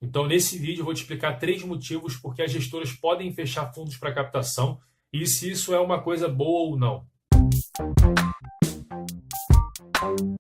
Então, nesse vídeo, eu vou te explicar 3 motivos por que as gestoras podem fechar fundos para captação e se isso é uma coisa boa ou não.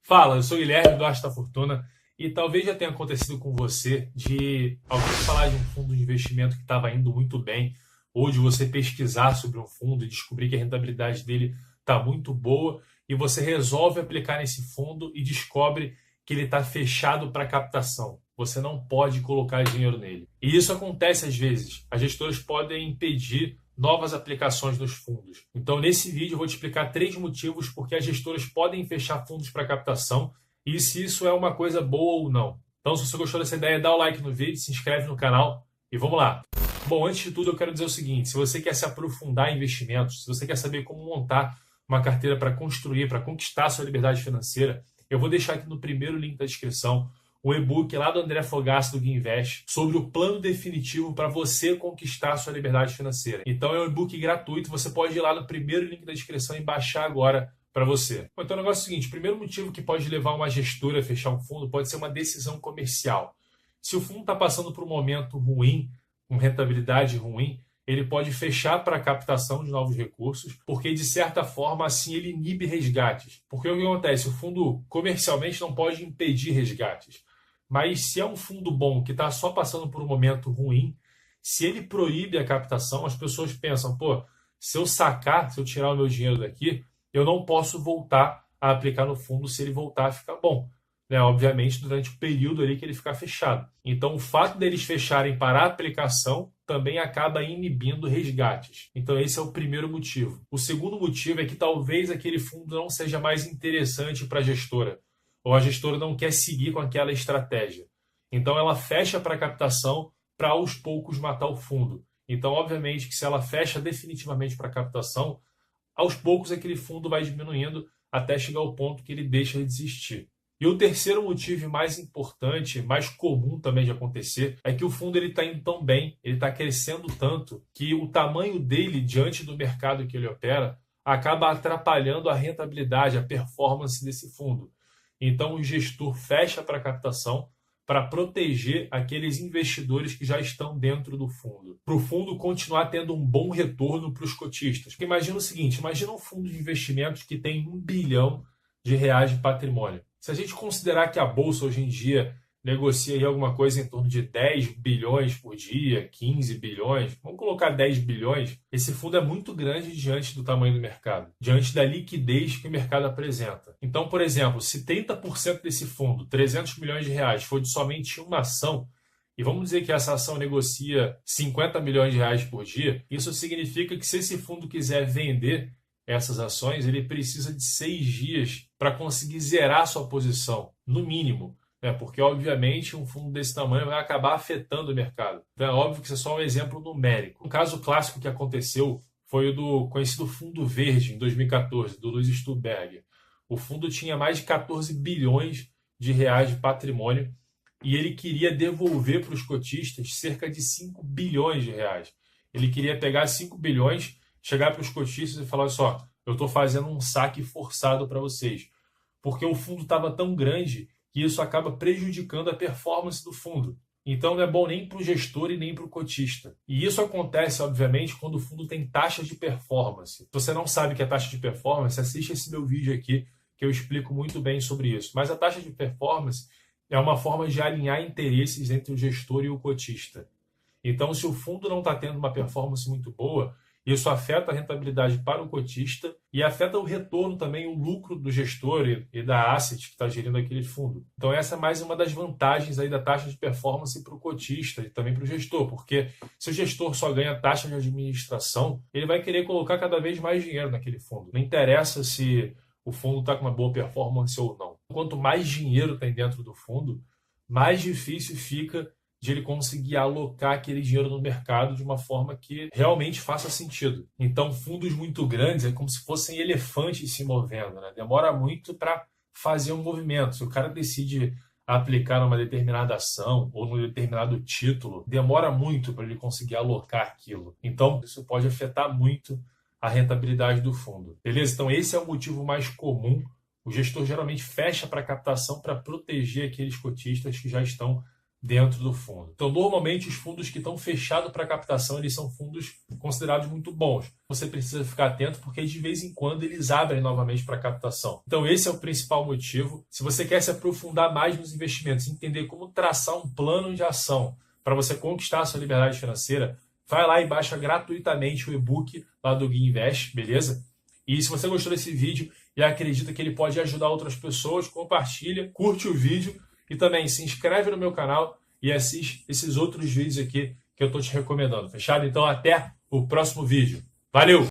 Fala, eu sou o Guilherme do Arte da Fortuna e talvez já tenha acontecido com você de alguém falar de um fundo de investimento que estava indo muito bem ou de você pesquisar sobre um fundo e descobrir que a rentabilidade dele está muito boa e você resolve aplicar nesse fundo e descobre que ele está fechado para captação. Você não pode colocar dinheiro nele. E isso acontece às vezes. As gestoras podem impedir novas aplicações nos fundos. Então, nesse vídeo, eu vou te explicar 3 motivos por que as gestoras podem fechar fundos para captação e se isso é uma coisa boa ou não. Então, se você gostou dessa ideia, dá o like no vídeo, se inscreve no canal e vamos lá. Bom, antes de tudo, eu quero dizer o seguinte: se você quer se aprofundar em investimentos, se você quer saber como montar uma carteira para construir, para conquistar a sua liberdade financeira, eu vou deixar aqui no primeiro link da descrição o e-book lá do André Fogassi do Guinvest sobre o plano definitivo para você conquistar a sua liberdade financeira. Então é um e-book gratuito, você pode ir lá no primeiro link da descrição e baixar agora para você. Então o negócio é o seguinte: o primeiro motivo que pode levar uma gestora a fechar um fundo pode ser uma decisão comercial. Se o fundo está passando por um momento ruim, com rentabilidade ruim, ele pode fechar para a captação de novos recursos, porque de certa forma assim ele inibe resgates. Porque o que acontece? O fundo comercialmente não pode impedir resgates. Mas se é um fundo bom que está só passando por um momento ruim, se ele proíbe a captação, as pessoas pensam, pô, se eu sacar, se eu tirar o meu dinheiro daqui, eu não posso voltar a aplicar no fundo se ele voltar a ficar bom. Né? Obviamente, durante o período ali que ele ficar fechado. Então, o fato deles fecharem para a aplicação também acaba inibindo resgates. Então, esse é o primeiro motivo. O segundo motivo é que talvez aquele fundo não seja mais interessante para a gestora, ou a gestora não quer seguir com aquela estratégia. Então, ela fecha para a captação para aos poucos matar o fundo. Então, obviamente, que se ela fecha definitivamente para a captação, aos poucos aquele fundo vai diminuindo até chegar ao ponto que ele deixa de existir. E o terceiro motivo mais importante, mais comum também de acontecer, é que o fundo está indo tão bem, ele está crescendo tanto, que o tamanho dele diante do mercado que ele opera acaba atrapalhando a rentabilidade, a performance desse fundo. Então o gestor fecha para a captação para proteger aqueles investidores que já estão dentro do fundo. Para o fundo continuar tendo um bom retorno para os cotistas. Porque imagina o seguinte, imagina um fundo de investimentos que tem R$1 bilhão de patrimônio. Se a gente considerar que a Bolsa hoje em dia negocia aí alguma coisa em torno de 10 bilhões por dia, 15 bilhões, vamos colocar 10 bilhões, esse fundo é muito grande diante do tamanho do mercado, diante da liquidez que o mercado apresenta. Então, por exemplo, se 30% desse fundo, 300 milhões de reais, for de somente uma ação, e vamos dizer que essa ação negocia 50 milhões de reais por dia, isso significa que se esse fundo quiser vender essas ações, ele precisa de 6 dias para conseguir zerar sua posição, no mínimo. Porque, obviamente, um fundo desse tamanho vai acabar afetando o mercado. Então, é óbvio que isso é só um exemplo numérico. Um caso clássico que aconteceu foi o do conhecido Fundo Verde, em 2014, do Luiz Stuhlberger. O fundo tinha mais de 14 bilhões de reais de patrimônio e ele queria devolver para os cotistas cerca de 5 bilhões de reais. Ele queria pegar 5 bilhões, chegar para os cotistas e falar: olha só, eu estou fazendo um saque forçado para vocês. Porque o fundo estava tão grande que isso acaba prejudicando a performance do fundo. Então não é bom nem para o gestor e nem para o cotista. E isso acontece, obviamente, quando o fundo tem taxa de performance. Se você não sabe o que é taxa de performance, assiste esse meu vídeo aqui que eu explico muito bem sobre isso. Mas a taxa de performance é uma forma de alinhar interesses entre o gestor e o cotista. Então, se o fundo não está tendo uma performance muito boa, isso afeta a rentabilidade para o cotista e afeta o retorno também, o lucro do gestor e da asset que está gerindo aquele fundo. Então essa é mais uma das vantagens aí da taxa de performance para o cotista e também para o gestor, porque se o gestor só ganha taxa de administração, ele vai querer colocar cada vez mais dinheiro naquele fundo. Não interessa se o fundo está com uma boa performance ou não. Quanto mais dinheiro tem dentro do fundo, mais difícil fica de ele conseguir alocar aquele dinheiro no mercado de uma forma que realmente faça sentido. Então, fundos muito grandes é como se fossem elefantes se movendo, né? Demora muito para fazer um movimento. Se o cara decide aplicar numa determinada ação ou num determinado título, demora muito para ele conseguir alocar aquilo. Então, isso pode afetar muito a rentabilidade do fundo. Beleza? Então, esse é o motivo mais comum. O gestor geralmente fecha para captação para proteger aqueles cotistas que já estão dentro do fundo. Então, normalmente, os fundos que estão fechados para captação, eles são fundos considerados muito bons. Você precisa ficar atento porque, de vez em quando, eles abrem novamente para captação. Então, esse é o principal motivo. Se você quer se aprofundar mais nos investimentos, entender como traçar um plano de ação para você conquistar a sua liberdade financeira, vai lá e baixa gratuitamente o e-book lá do Gui Invest, beleza? E se você gostou desse vídeo e acredita que ele pode ajudar outras pessoas, compartilha, curte o vídeo e também se inscreve no meu canal e assiste esses outros vídeos aqui que eu estou te recomendando. Fechado? Então até o próximo vídeo. Valeu!